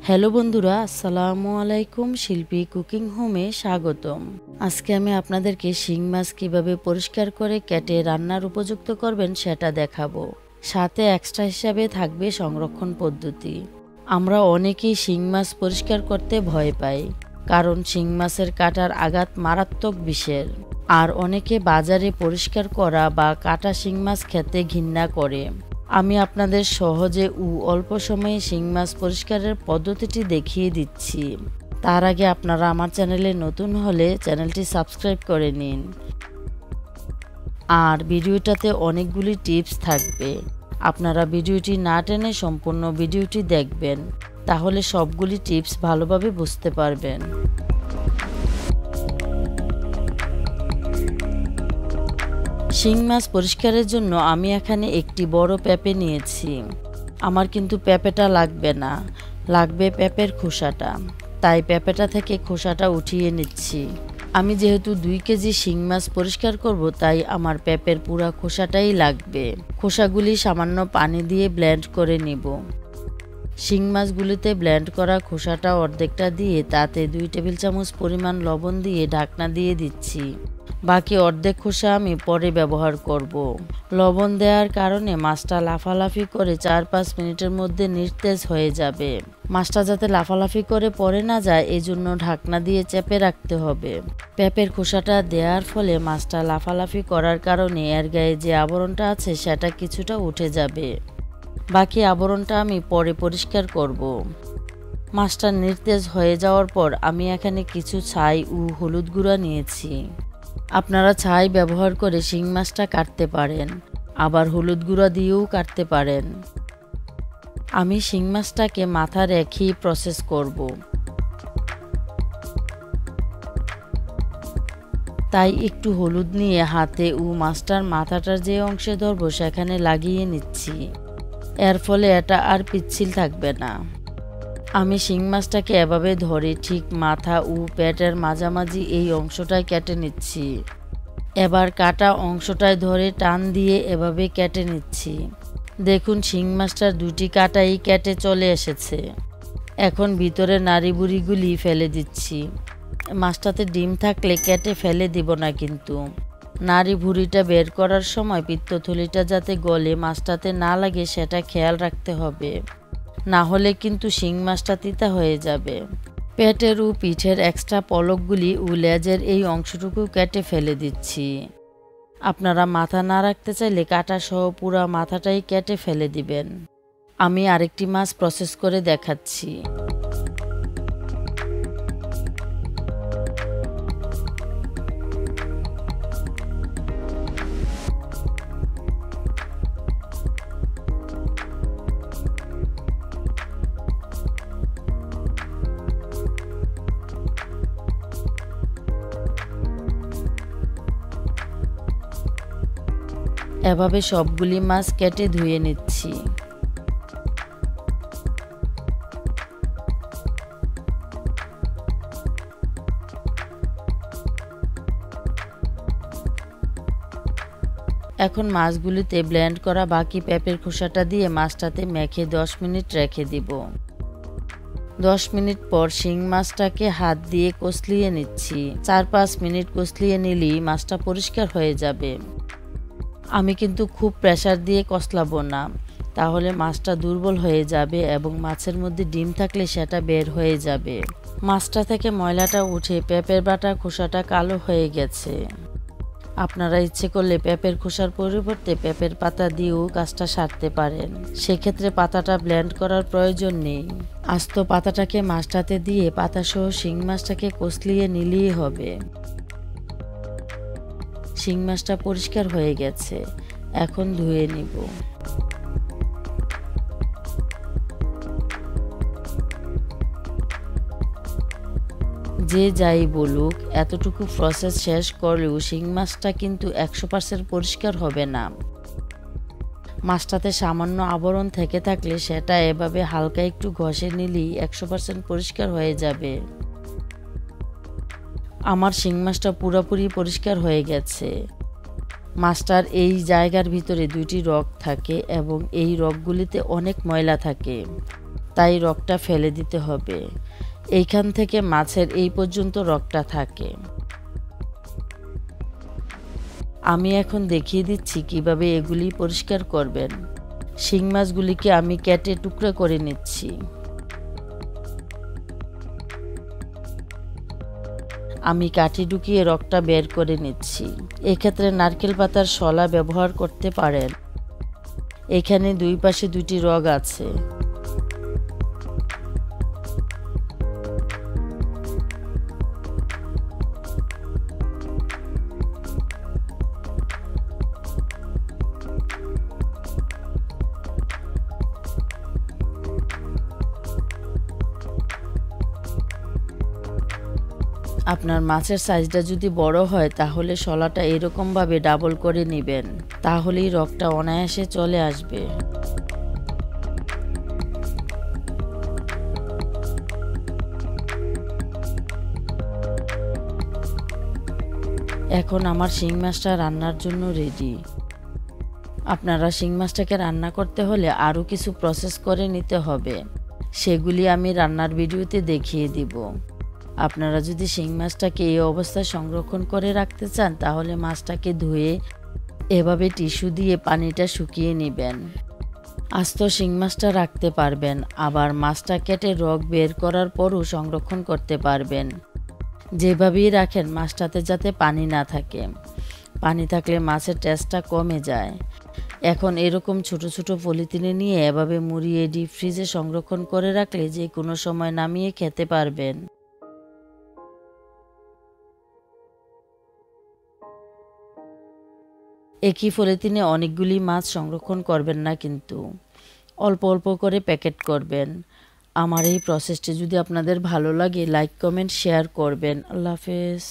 Hello বন্ধুরা, আসসালামু আলাইকুম। শিল্পী কুকিং হোমে স্বাগতম। আজকে আমি আপনাদেরকে শিং মাছ কিভাবে পরিষ্কার করে কেটে রান্নার উপযুক্ত করবেন সেটা দেখাবো। সাথে এক্সট্রা হিসাবে থাকবে সংরক্ষণ পদ্ধতি। আমরা অনেকেই শিং মাছ পরিষ্কার করতে ভয় পাই, কারণ শিং মাছের কাটার আঘাত মারাত্মক বিষের। আর অনেকে বাজারে পরিষ্কার করা বা কাটা শিং মাছ খেতে ঘৃণা করে। আমি আপনাদের সহজে ও অল্প সময়ে শিং মাছ পরিষ্কারের পদ্ধতিটি দেখিয়ে দিচ্ছি। তার আগে আপনারা আমার চ্যানেলে নতুন হলে চ্যানেলটি সাবস্ক্রাইব করে নিন। আর ভিডিওটাতে অনেকগুলি টিপস থাকবে, আপনারা ভিডিওটি না টেনে সম্পূর্ণ ভিডিওটি দেখবেন, তাহলে সবগুলি টিপস ভালোভাবে বুঝতে পারবেন। শিং মাছ পরিষ্কারের জন্য আমি এখানে একটি বড় পেঁপে নিয়েছি। আমার কিন্তু পেঁপেটা লাগবে না, লাগবে পেঁপের খোসাটা। তাই পেঁপেটা থেকে খোসাটা উঠিয়ে নিচ্ছি। আমি যেহেতু 2 কেজি শিং মাছ পরিষ্কার করব, তাই আমার পেঁপের পুরা খোসাটাই লাগবে। খোসাগুলি সামান্য পানি দিয়ে ব্লেন্ড করে নিব। শিং মাছগুলিতে ব্লেন্ড করা খোসাটা অর্ধেকটা দিয়ে তাতে 2 টেবিল চামচ পরিমাণ লবণ দিয়ে ঢাকনা দিয়ে দিচ্ছি। বাকি অর্ধেক খোসা আমি পরে ব্যবহার করব। লবণ দেওয়ার কারণে মাছটা লাফালাফি করে 4-5 মিনিটের মধ্যে নিস্তেজ হয়ে যাবে। মাছটা যাতে লাফালাফি করে পড়ে না যায়, এই জন্য ঢাকনা দিয়ে চেপে রাখতে হবে। পেঁপের খোসাটা দেওয়ার ফলে মাছটা লাফালাফি করার কারণে এর গায়ে যে আবরণটা আছে সেটা কিছুটা উঠে যাবে। বাকি আবরণটা আমি পরে পরিষ্কার করব। মাছটা নিস্তেজ হয়ে যাওয়ার পর আমি এখানে কিছু ছাই ও হলুদ গুঁড়া নিয়েছি। আপনারা ছাই ব্যবহার করে শিং মাছটা কাটতে পারেন, আবার হলুদ গুঁড়া দিয়েও কাটতে পারেন। আমি শিং মাছটাকে মাথা রেখেই প্রসেস করব, তাই একটু হলুদ নিয়ে হাতে ও মাছটার মাথাটার যে অংশে ধরবো সেখানে লাগিয়ে নিচ্ছি। এর ফলে এটা আর পিচ্ছিল থাকবে না। আমি শিং মাছটাকে এভাবে ধরে ঠিক মাথা ও পেটের মাঝামাঝি এই অংশটায় কেটে নিচ্ছি। এবার কাটা অংশটায় ধরে টান দিয়ে এভাবে কেটে নিচ্ছি। দেখুন, শিং মাছটার 2টি কাটাই কেটে চলে এসেছে। এখন ভিতরে নাড়ি বুড়িগুলি ফেলে দিচ্ছি। মাছটাতে ডিম থাকলে কেটে ফেলে দিব না, কিন্তু নাড়ি ভুঁড়িটা বের করার সময় পিত্তথলিটা যাতে গলে মাছটাতে না লাগে সেটা খেয়াল রাখতে হবে, না হলে কিন্তু শিং মাছটা তিতা হয়ে যাবে। পেটের ও পিঠের এক্সট্রা পলকগুলি ও লেজের এই অংশটুকু কেটে ফেলে দিচ্ছি। আপনারা মাথা না রাখতে চাইলে কাটা সহ পুরো মাথাটাই কেটে ফেলে দিবেন। আমি আরেকটি মাছ প্রসেস করে দেখাচ্ছি। এভাবে সবগুলি মাছ কেটে ধুয়ে নিচ্ছি। এখন মাছগুলিতে ব্লেন্ড করা বাকি পেঁপের খোসাটা দিয়ে মাছটাতে মেখে 10 মিনিট রেখে দিব। 10 মিনিট পর শিং মাছটাকে হাত দিয়ে কষলিয়ে নিচ্ছি। 4-5 মিনিট কষলিয়ে নিলেই মাছটা পরিষ্কার হয়ে যাবে। আমি কিন্তু খুব প্রেসার দিয়ে কষলাবো না, তাহলে মাছটা দুর্বল হয়ে যাবে এবং মাছের মধ্যে ডিম থাকলে সেটা বের হয়ে যাবে। মাছটা থেকে ময়লাটা উঠে পেঁপের বাটা খোসাটা কালো হয়ে গেছে। আপনারা ইচ্ছে করলে পেঁপের খোসার পরিবর্তে পেঁপের পাতা দিয়েও কাজটা সারতে পারেন। সেক্ষেত্রে পাতাটা ব্লেন্ড করার প্রয়োজন নেই। আস্ত পাতাটাকে মাছটাতে দিয়ে পাতাসহ শিং মাছটাকে কষলিয়ে নিলেই হবে। শিং মাছটা পরিষ্কার হয়ে গেছে, এখন ধুয়ে নিব। যে যাই বলুক, এতটুকু প্রসেস শেষ করলেও শিং মাছটা কিন্তু 100% পরিষ্কার হবে না। মাছটাতে সামান্য আবরণ থেকে থাকলে সেটা এভাবে হালকা একটু ঘষে নিলেই 100% পরিষ্কার হয়ে যাবে। আমার শিং মাছটা পুরোপুরি পরিষ্কার হয়ে গেছে। মাছটার এই জায়গার ভিতরে 2টি রগ থাকে এবং এই রগগুলিতে অনেক ময়লা থাকে, তাই রগটা ফেলে দিতে হবে। এইখান থেকে মাছের এই পর্যন্ত রগটা থাকে। আমি এখন দেখিয়ে দিচ্ছি কিভাবে এগুলি পরিষ্কার করবেন। শিং মাছগুলিকে আমি কেটে টুকরা করে নিচ্ছি। আমি কাঠি ঢুকিয়ে রগটা বের করে নিচ্ছি। এক্ষেত্রে নারকেল পাতার শলা ব্যবহার করতে পারেন। এখানে দুই পাশে দুটি রগ আছে। আপনার মাছের সাইজটা যদি বড় হয় তাহলে শলাটা এরকমভাবে ডাবল করে নেবেন, তাহলেই রগটা অনায়াসে চলে আসবে। এখন আমার শিং মাছটা রান্নার জন্য রেডি। আপনারা শিং মাছটাকে রান্না করতে হলে আরও কিছু প্রসেস করে নিতে হবে, সেগুলি আমি রান্নার ভিডিওতে দেখিয়ে দিব। আপনারা যদি শিং মাছটাকে এই অবস্থায় সংরক্ষণ করে রাখতে চান তাহলে মাছটাকে ধুয়ে এভাবে টিস্যু দিয়ে পানিটা শুকিয়ে নেবেন। আস্ত শিং মাছটা রাখতে পারবেন, আবার মাছটা কেটে রগ বের করার পরও সংরক্ষণ করতে পারবেন। যেভাবেই রাখেন মাছটাতে যাতে পানি না থাকে, পানি থাকলে মাছের টেস্টটা কমে যায়। এখন এরকম ছোট ছোট পলিথিনে নিয়ে এভাবে মুড়িয়ে ডিপ ফ্রিজে সংরক্ষণ করে রাখলে যে কোনো সময় নামিয়ে খেতে পারবেন। একই পলিথিনে অনেকগুলি মাছ সংরক্ষণ করবেন না, কিন্তু অল্প অল্প করে প্যাকেট করবেন। আমার এই প্রসেসটি যদি আপনাদের ভালো লাগে লাইক কমেন্ট শেয়ার করবেন। আল্লাহ হাফেজ।